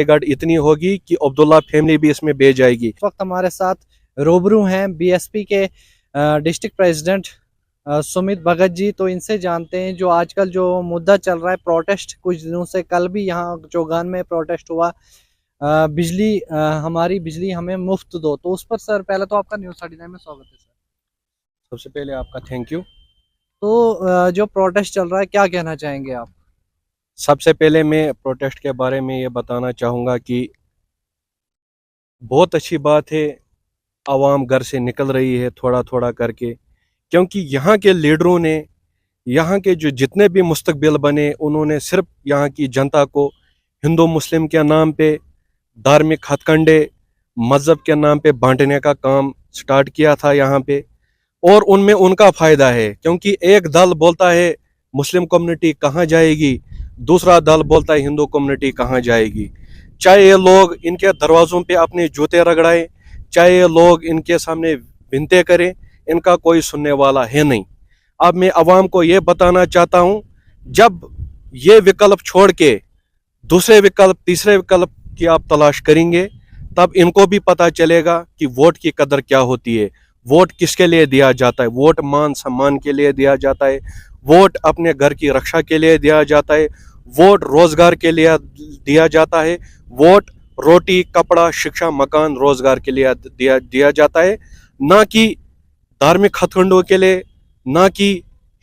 Guard इतनी होगी कि अब्दुल्ला फैमिली भी इसमें बह जाएगी। इस वक्त हमारे साथ रूबरू हैं बीएसपी के डिस्ट्रिक्ट प्रेसिडेंट सुमित भगत जी। तो इनसे जानते हैं जो आजकल जो मुद्दा चल रहा है प्रोटेस्ट, कुछ दिनों से कल भी यहाँ चौगान में प्रोटेस्ट हुआ, बिजली हमारी बिजली हमें मुफ्त दो। तो उस पर सर पहले तो आपका न्यूज़ 39 में स्वागत है सर। सबसे पहले आपका थैंक यू। तो जो प्रोटेस्ट चल रहा है क्या कहना चाहेंगे आप? सबसे पहले मैं प्रोटेस्ट के बारे में ये बताना चाहूँगा कि बहुत अच्छी बात है आवाम घर से निकल रही है थोड़ा थोड़ा करके, क्योंकि यहाँ के लीडरों ने, यहाँ के जो जितने भी मुस्तकबिल बने, उन्होंने सिर्फ यहाँ की जनता को हिंदू मुस्लिम के नाम पे, धार्मिक हथकंडे, मज़हब के नाम पे बांटने का काम स्टार्ट किया था यहाँ पे। और उनमें उनका फ़ायदा है, क्योंकि एक दल बोलता है मुस्लिम कम्युनिटी कहाँ जाएगी, दूसरा दल बोलता है हिंदू कम्युनिटी कहाँ जाएगी। चाहे ये लोग इनके दरवाज़ों पे अपने जूते रगड़ाएं, चाहे ये लोग इनके सामने विनते करें, इनका कोई सुनने वाला है नहीं। अब मैं अवाम को ये बताना चाहता हूँ, जब ये विकल्प छोड़ के दूसरे विकल्प, तीसरे विकल्प की आप तलाश करेंगे, तब इनको भी पता चलेगा कि वोट की कदर क्या होती है। वोट किसके लिए दिया जाता है? वोट मान सम्मान के लिए दिया जाता है, वोट अपने घर की रक्षा के लिए दिया जाता है, वोट रोजगार के लिए दिया जाता है, वोट रोटी कपड़ा शिक्षा मकान रोजगार के लिए दिया जाता है, ना कि धार्मिक हथकंडों के लिए, ना कि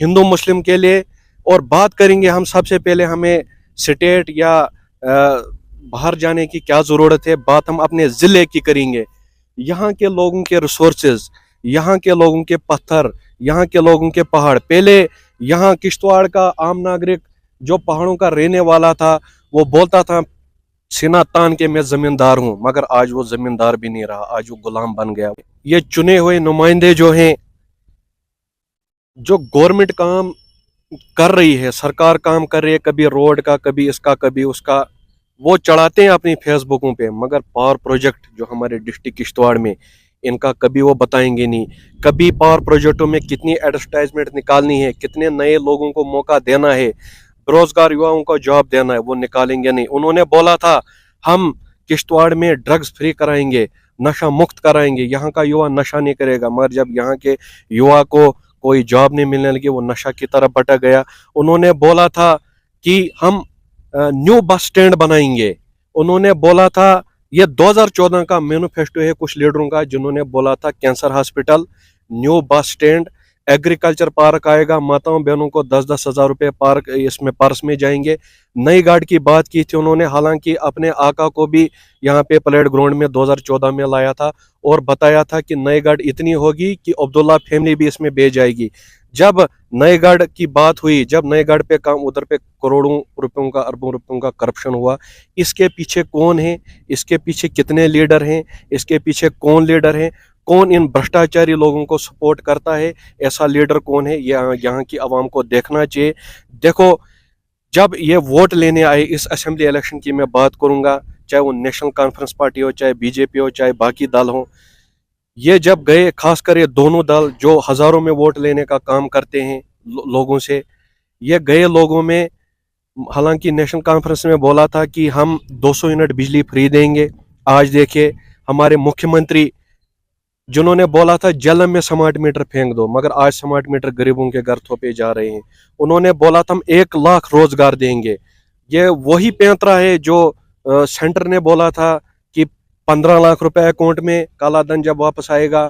हिंदू मुस्लिम के लिए। और बात करेंगे हम, सबसे पहले हमें स्टेट या बाहर जाने की क्या ज़रूरत है, बात हम अपने ज़िले की करेंगे। यहाँ के लोगों के रिसोर्सेज, यहाँ के लोगों के पत्थर, यहाँ के लोगों के पहाड़। पहले यहाँ किश्तवाड़ का आम नागरिक जो पहाड़ों का रहने वाला था, वो बोलता था सीना तान के मैं जमींदार हूँ, मगर आज वो जमींदार भी नहीं रहा, आज वो गुलाम बन गया। ये चुने हुए नुमाइंदे जो हैं, जो गवर्नमेंट काम कर रही है, सरकार काम कर रही है, कभी रोड का, कभी इसका, कभी उसका, वो चढ़ाते हैं अपनी फेसबुकों पे, मगर पावर प्रोजेक्ट जो हमारे डिस्ट्रिक्ट किश्तवाड़ में, इनका कभी वो बताएंगे नहीं। कभी पावर प्रोजेक्टों में कितनी एडवर्टाइजमेंट निकालनी है, कितने नए लोगों को मौका देना है, बेरोजगार युवाओं को जॉब देना है, वो निकालेंगे नहीं। उन्होंने बोला था हम किश्तवाड़ में ड्रग्स फ्री कराएंगे, नशा मुक्त कराएंगे, यहाँ का युवा नशा नहीं करेगा, मगर जब यहाँ के युवा को कोई जॉब नहीं मिलने लगी, वो नशा की तरफ भटक गया। उन्होंने बोला था कि हम न्यू बस स्टैंड बनाएंगे। उन्होंने बोला था, ये 2014 का मैनिफेस्टो है कुछ लीडरों का, जिन्होंने बोला था cancer hospital, new bus stand, agriculture park आएगा, माताओं बहनों को 10-10 हज़ार रुपये पार्क इसमें पर्स में जाएंगे। नई गार्ड की बात की थी उन्होंने, हालांकि अपने आका को भी यहाँ पे परेड ग्राउंड में 2014 में लाया था और बताया था कि नई गार्ड इतनी होगी कि अब्दुल्ला फैमिली भी इसमें बह जाएगी। जब नए गार्ड की बात हुई, जब नए गार्ड पे काम, उधर पे करोड़ों रुपयों का, अरबों रुपयों का करप्शन हुआ। इसके पीछे कौन है, इसके पीछे कितने लीडर हैं, इसके पीछे कौन लीडर हैं, कौन इन भ्रष्टाचारी लोगों को सपोर्ट करता है, ऐसा लीडर कौन है, यहाँ की आवाम को देखना चाहिए। देखो, जब ये वोट लेने आए, इस असेंबली इलेक्शन की मैं बात करूंगा, चाहे वो नेशनल कॉन्फ्रेंस पार्टी हो, चाहे बीजेपी हो, चाहे बाकी दल हो, ये जब गए, खासकर ये दोनों दल जो हजारों में वोट लेने का काम करते हैं लोगों से, ये गए लोगों में, हालांकि नेशनल कॉन्फ्रेंस में बोला था कि हम 200 यूनिट बिजली फ्री देंगे। आज देखिए हमारे मुख्यमंत्री, जिन्होंने बोला था जलम में स्मार्ट मीटर फेंक दो, मगर आज स्मार्ट मीटर गरीबों के घर थोपे जा रहे हैं। उन्होंने बोला था हम 1 लाख रोजगार देंगे। ये वही पैंतरा है जो सेंटर ने बोला था कि 15 लाख रुपए अकाउंट में, काला धन जब वापस आएगा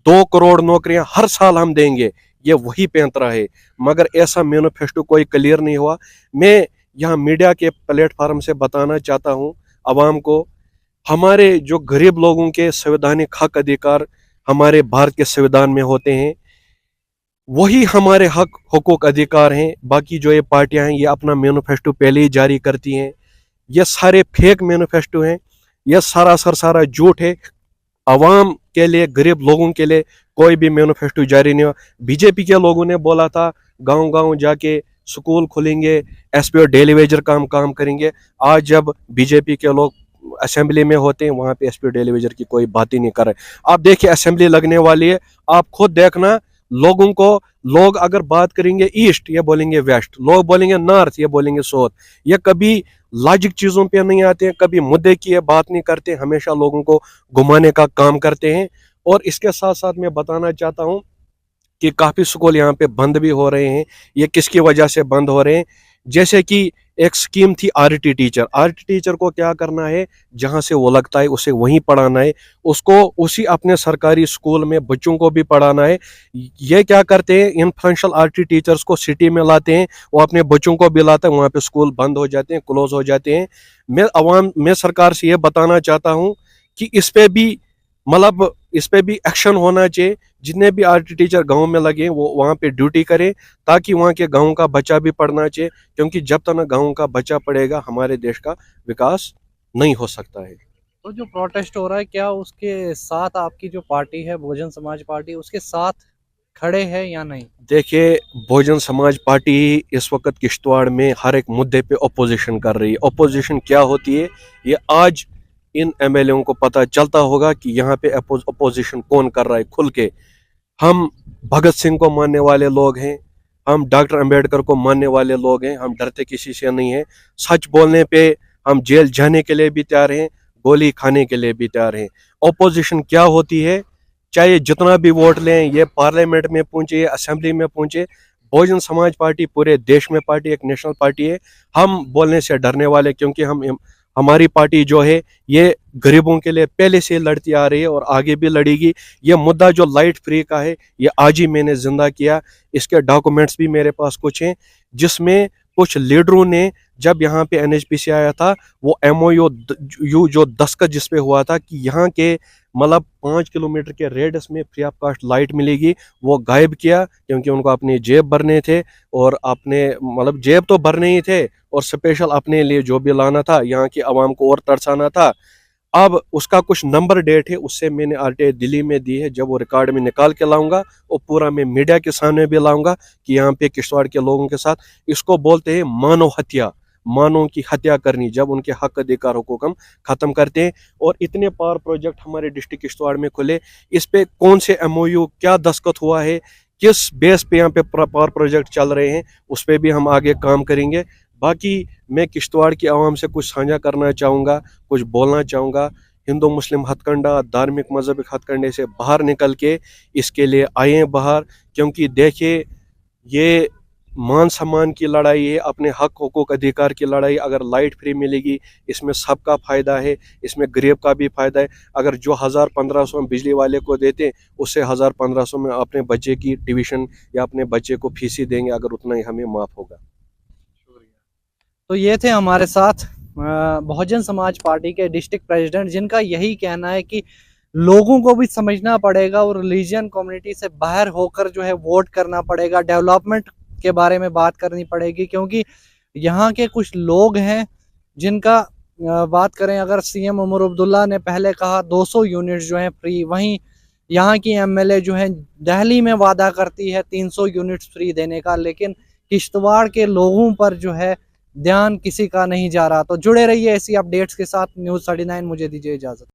2 करोड़ नौकरियां हर साल हम देंगे। ये वही पैंतरा है, मगर ऐसा मैनिफेस्टो कोई क्लियर नहीं हुआ। मैं यहाँ मीडिया के प्लेटफार्म से बताना चाहता हूँ आवाम को, हमारे जो गरीब लोगों के संवैधानिक हक अधिकार हमारे भारत के संविधान में होते हैं, वही हमारे हक हुकूक अधिकार हैं। बाकी जो ये पार्टियां हैं, ये अपना मैनिफेस्टो पहले ही जारी करती हैं। ये सारे फेक मैनिफेस्टो हैं, ये सारा झूठ है। आवाम के लिए, गरीब लोगों के लिए कोई भी मैनिफेस्टो जारी नहीं हुआ। बीजेपी के लोगों ने बोला था गांव-गांव जाके स्कूल खुलेंगे, एसपी और डेली वेजर काम करेंगे। आज जब बीजेपी के लोग असेंबली में होते हैं, वहां पे एसपी डेली वेजर की कोई बात ही नहीं कर रहे। आप देखिए असेंबली लगने वाली है, आप खुद देखना लोगों को, लोग अगर बात करेंगे ईस्ट, ये बोलेंगे वेस्ट, लोग बोलेंगे नॉर्थ, ये बोलेंगे साउथ। ये कभी लॉजिक चीज़ों पे नहीं आते हैं, कभी मुद्दे की बात नहीं करते, हमेशा लोगों को घुमाने का काम करते हैं। और इसके साथ साथ मैं बताना चाहता हूँ कि काफ़ी स्कूल यहाँ पे बंद भी हो रहे हैं। ये किसकी वजह से बंद हो रहे हैं? जैसे कि एक स्कीम थी आरटी टीचर। आरटी टीचर को क्या करना है, जहाँ से वो लगता है उसे वहीं पढ़ाना है, उसको उसी अपने सरकारी स्कूल में बच्चों को भी पढ़ाना है। ये क्या करते हैं, इनफॉर्मेशनल आरटी टीचर्स को सिटी में लाते हैं, वो अपने बच्चों को भी लाते हैं, वहाँ पे स्कूल बंद हो जाते हैं, क्लोज हो जाते हैं। मैं सरकार से ये बताना चाहता हूँ कि इस पे भी एक्शन होना चाहिए। जितने भी आरटी टीचर गांव में लगे वो वहाँ पे ड्यूटी करें, ताकि वहाँ के गांव का बच्चा भी पढ़ना चाहिए, क्योंकि जब तक गांव का बच्चा पढ़ेगा हमारे देश का विकास नहीं हो सकता है। तो जो प्रोटेस्ट हो रहा है, क्या उसके साथ आपकी जो पार्टी है बहुजन समाज पार्टी, उसके साथ खड़े हैं या नहीं? देखिए, बहुजन समाज पार्टी इस वक्त किश्तवाड़ में हर एक मुद्दे पे अपोजिशन कर रही है। अपोजिशन क्या होती है, ये आज इन एमएलए को पता चलता होगा कि यहाँ पे अपोजिशन कौन कर रहा है खुल के। हम भगत सिंह को मानने वाले लोग हैं, हम डॉक्टर अंबेडकर को मानने वाले लोग हैं, हम डरते किसी से नहीं हैं। सच बोलने पे हम जेल जाने के लिए भी तैयार हैं, गोली खाने के लिए भी तैयार हैं। ऑपोजिशन क्या होती है, चाहे जितना भी वोट लें, ये पार्लियामेंट में पहुंचे, ये असेंबली में पहुंचे, बहुजन समाज पार्टी पूरे देश में पार्टी, एक नेशनल पार्टी है। हम बोलने से डरने वाले, क्योंकि हमारी पार्टी जो है ये गरीबों के लिए पहले से लड़ती आ रही है और आगे भी लड़ेगी। ये मुद्दा जो लाइट फ्री का है, ये आज ही मैंने जिंदा किया। इसके डॉक्यूमेंट्स भी मेरे पास कुछ हैं, जिसमें कुछ लीडरों ने जब यहाँ पे एनएचपीसी आया था, वो एमओयू जो दस्तखत जिस पे हुआ था कि यहाँ के 5 किलोमीटर के रेडियस में फ्री ऑफ कास्ट लाइट मिलेगी, वो गायब किया, क्योंकि उनको अपनी जेब भरने थे। और अपने जेब तो भरने ही थे, और स्पेशल अपने लिए जो भी लाना था, यहाँ की आवाम को और तरसाना था। अब उसका कुछ नंबर डेट है, उससे मैंने आरटीआई दिल्ली में दी है। जब वो रिकॉर्ड में निकाल के लाऊंगा, और पूरा मैं मीडिया के सामने भी लाऊंगा कि यहाँ पे किश्तवाड़ के लोगों के साथ, इसको बोलते हैं मानव हत्या, मानव की हत्या करनी, जब उनके हक अधिकार हुकूक हम खत्म करते हैं। और इतने पावर प्रोजेक्ट हमारे डिस्ट्रिक्ट किश्तवाड़ में खुले, इस पे कौन से एमओयू क्या दस्तखत हुआ है, किस बेस पे यहाँ पे पावर प्रोजेक्ट चल रहे हैं, उस पर भी हम आगे काम करेंगे। बाकी मैं किश्तवाड़ की आवाम से कुछ साझा करना चाहूँगा, कुछ बोलना चाहूँगा। हिंदू मुस्लिम हथकंडा, धार्मिक मजहबी हथकंडे से बाहर निकल के इसके लिए आए बाहर, क्योंकि देखिए, ये मान सम्मान की लड़ाई है, अपने हक हुकूक अधिकार की लड़ाई। अगर लाइट फ्री मिलेगी, इसमें सबका फ़ायदा है, इसमें गरीब का भी फ़ायदा है। अगर जो 1000-1500 हम बिजली वाले को देते, उससे 1000-1500 में अपने बच्चे की ट्यूशन या अपने बच्चे को फीस ही देंगे, अगर उतना ही हमें माफ़ होगा। तो ये थे हमारे साथ बहुजन समाज पार्टी के डिस्ट्रिक्ट प्रेसिडेंट, जिनका यही कहना है कि लोगों को भी समझना पड़ेगा और रिलीजियन कम्युनिटी से बाहर होकर जो है वोट करना पड़ेगा, डेवलपमेंट के बारे में बात करनी पड़ेगी। क्योंकि यहाँ के कुछ लोग हैं जिनका बात करें, अगर सीएम उमर अब्दुल्ला ने पहले कहा 200 यूनिट्स जो हैं फ्री, वहीं यहाँ की एमएलए जो है दिल्ली में वादा करती है 300 यूनिट्स फ्री देने का, लेकिन किश्तवाड़ के लोगों पर जो है ध्यान किसी का नहीं जा रहा। तो जुड़े रहिए ऐसी अपडेट्स के साथ। न्यूज़ 39, मुझे दीजिए इजाज़त।